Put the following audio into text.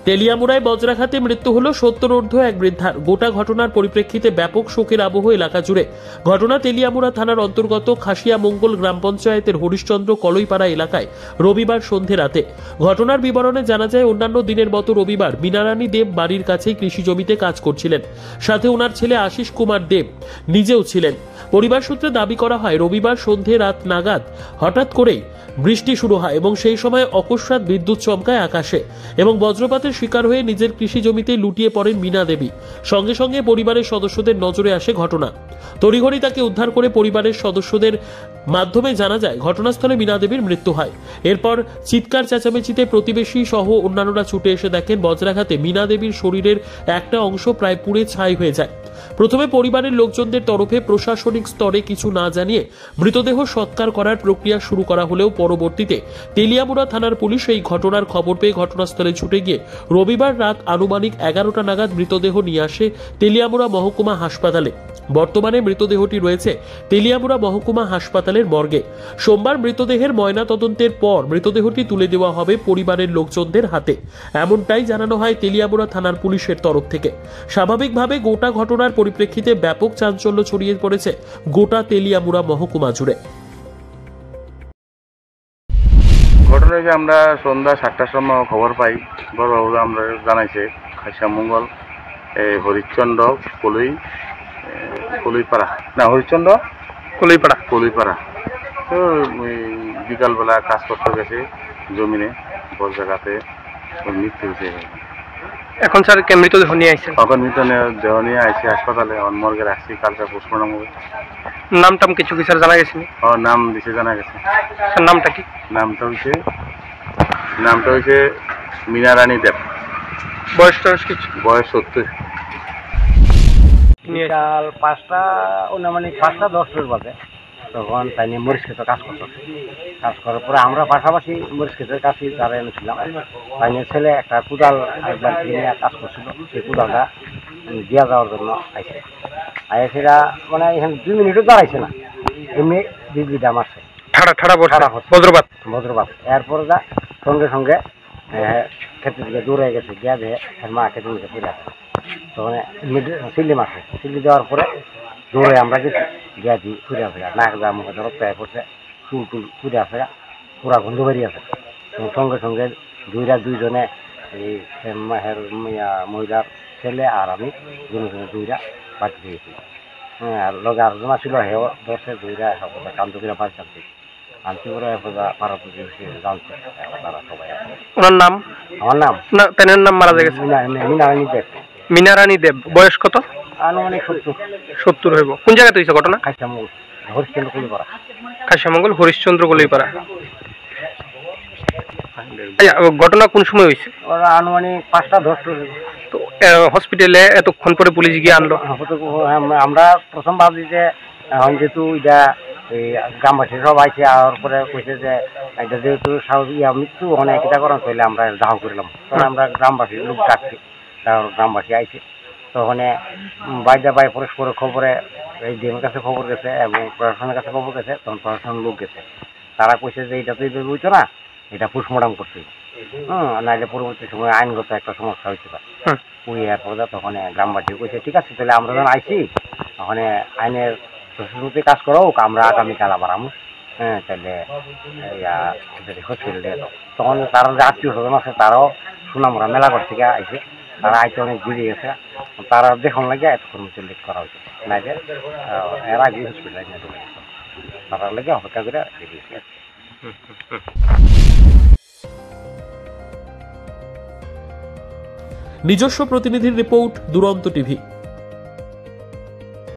তেলিয়ামুড়ায় বজ্রাঘাতে মৃত্যু হল 70 এক বৃদ্ধার। গোটা ঘটনার পরিপ্রেক্ষিতে ব্যাপক শোকের আবহ এলাকা জুড়ে। ঘটনা তেলিয়ামুড়া থানার অন্তর্গত খাসিয়ামঙ্গল গ্রাম পঞ্চায়েতের হরিশ্চন্দ্র কলইপাড়া এলাকায় রবিবার সন্ধে রাতে। ঘটনার বিবরণে জানা যায়, অন্যান্য দিনের মতো রবিবার মীনারানী দেব বাড়ির কাছেই কৃষি জমিতে কাজ করছিলেন। সাথে ওনার ছেলে আশিস কুমার দেব নিজেও ছিলেন। পরিবার সূত্রে দাবি করা হয়, রবিবার সন্ধে রাত নাগাদ হঠাৎ করেই বৃষ্টি শুরু হয় এবং সেই সময় অকস্মাৎ বিদ্যুৎ চমকায় আকাশে এবং বজ্রপাতের শিকার হয়ে নিজের কৃষি জমিতে লুটিয়ে পড়েন মীনা দেবী। সঙ্গে সঙ্গে পরিবারের সদস্যদের নজরে আসে ঘটনা। তড়িঘড়ি তাকে উদ্ধার করে পরিবারের সদস্যদের মাধ্যমে জানা যায় ঘটনাস্থলে মীনা দেবীর মৃত্যু হয়। এরপর চিৎকার চেঁচামেচিতে প্রতিবেশী সহ অন্যান্যরা ছুটে এসে দেখেন বজ্রাঘাতে মীনা দেবীর শরীরের একটা অংশ প্রায় পুড়ে ছাই হয়ে যায়। প্রথমে পরিবারের লোকজনদের তরফে প্রশাসনিক স্তরে কিছু না জানিয়ে মৃতদেহ সৎকার করার প্রক্রিয়া শুরু করা হলেও পরবর্তীতে তেলিয়ামুড়া থানার পুলিশ এই ঘটনার খবর পেয়ে ঘটনাস্থলে ছুটে গিয়ে রবিবার রাত আনুমানিক 11টা নাগাদ মৃতদেহ নিয়ে আসে তেলিয়ামুড়া মহকুমা হাসপাতালে। বর্তমানে মৃতদেহটি রয়েছে তেলিয়ামুড়া মহকুমা হাসপাতালের মর্গে। সোমবার মৃতদেহের ময়না তদন্তের পর মৃতদেহটি তুলে দেওয়া হবে পরিবারের লোকজনদের হাতে, এমনটাই জানানো হয় তেলিয়ামুড়া থানার পুলিশের তরফ থেকে। স্বাভাবিকভাবে গোটা ঘটনার পরিপ্রেক্ষিতে ব্যাপক চাঞ্চল্য ছড়িয়ে পড়েছে গোটা তেলিয়ামুড়া মহকুমা জুড়ে। ঘটনা যে আমরা সন্ধ্যা 7টার সময় খবর পাই, বড়বাবু আমরা জানাইছে খাসিয়ামঙ্গল হরিশ্চন্দ্র কলইপাড়া না হরিশ্চন্দ্র কলইপাড়া তো বিকালবেলা কাজ করতে গেছে জমিনে, বজ্রাঘাতে মৃত্যু হয়েছে। এখন স্যার মৃতদেহ নিয়ে আসছেন? এখন মৃতদেহ নিয়ে আসছে হাসপাতালে, এখন মর্গে রাখছি, কালকে পোস্টমর্টম হবে। নামটাম কিছু কি স্যার জানা গেছে? নাম দিছে, জানা গেছে। নামটা কি? নামটা হয়েছে মীনারানী দেব। বয়সটা কিছু? বয়স 70। বিকাল 5টা আনুমানিক 5:10 বাজে তখন তাই নিয়ে মরিচ ক্ষেতে কাজ করতেছে। কাজ করার পরে আমরা পাশাপাশি মরিচ ক্ষেতের কাছে যারা এনেছিলাম, তাই নিয়ে ছেলে একটা কোদাল একবার নিয়ে কাজ করছিল। সেই কোদালটা দিয়া যাওয়ার জন্য আইসে সেটা মানে এখানে 2 মিনিটও দাঁড়াইছে না, এমনি বিজলিটা মারছে, বজ্রপাত। এরপরে যা সঙ্গে সঙ্গে ক্ষেতের দিকে দৌড়ে গেছে, গিয়া দিয়ে মা ক্ষেতের দিকে ফিরে আসে। তখন সিল্লি মারছে, সিল্লি দেওয়ার পরে দৌড়ে আমরা গেছি, গিয়া দিই ফিরে আসে, নাক যা মুখে ধরো পেয়ে পড়ছে, চুল টুল ফিরে আসে, পুরা গন্ধ বেরিয়ে আছে। সঙ্গে সঙ্গে দুইজনে এই মহিলার ছেলে আর আমি দুইরা বাড়ি দিয়েছি। আর লগে আরেকজন ছিল, হেও ধরছে, দুইরা কান্ত করে বাড়ি চালছি আনছি করে পাড়া প্রতিবেশী জানছে তারা সবাই। ওনার নাম? আমার নাম না, তার নাম মারা গেছে মীনারানী দেব। মীনারানী দেব, বয়স কত? আনুমানিক 70 হইব। কোন জায়গাতে হয়েছে ঘটনা? খাসিয়ামঙ্গল হরিশ্চন্দ্র কলইপাড়া। খাসিয়ামঙ্গল হরিশ্চন্দ্র কলইপাড়া। ঘটনা কোন সময় হয়েছে? ওরা আনুমানিক 5:10। তো হসপিটালে এতক্ষণ পরে পুলিশ গিয়ে আনলো? আমরা প্রথম ভাবছি যে এখন যেহেতু এটা এই গ্রামবাসী সব আইসে, আর পরে কইছে যে এটা যেহেতু মৃত্যু অনেক এটা করেন, তাহলে আমরা দাহ করলাম। তখন আমরা গ্রামবাসী লোক ডাকছি, গ্রামবাসী আইসে। তখন বাইরে পরস্পরের খবরে এই ডিএমের কাছে খবর গেছে এবং প্রশাসনের কাছে খবর গেছে। তখন প্রশাসনের লোক গেছে, তারা কইছে যে এটা তো এইভাবে হইতো না, এটা পোস্টমর্টম করতে, নাইলে পরবর্তী সময় আইনগত একটা সমস্যা হইতে পারে। ওই এরপর তখন গ্রামবাসী কইছে ঠিক আছে, তাহলে আমরা যখন আইসি ওখানে আইনের প্রশাসনতে কাজ করো, আমরা আগামীকাল আবার আমু, তাহলে হসপিটালে এলো। তখন তারা যে আত্মীয় স্বজন আছে তারাও সুনামরা মেলাঘর থেকে আইসে, তারা আইতে অনেক ঘুরে গেছে, তারা দেখুন লাগে এতক্ষণ লেট করা হয়েছে, নাইলে এর আগে হসপিটালে নিয়ে চলে গেছে, তারা লেগে অপেক্ষা করে বেরিয়েছে। নিজস্ব প্রতিনিধির রিপোর্ট, দুরন্ত টিভি।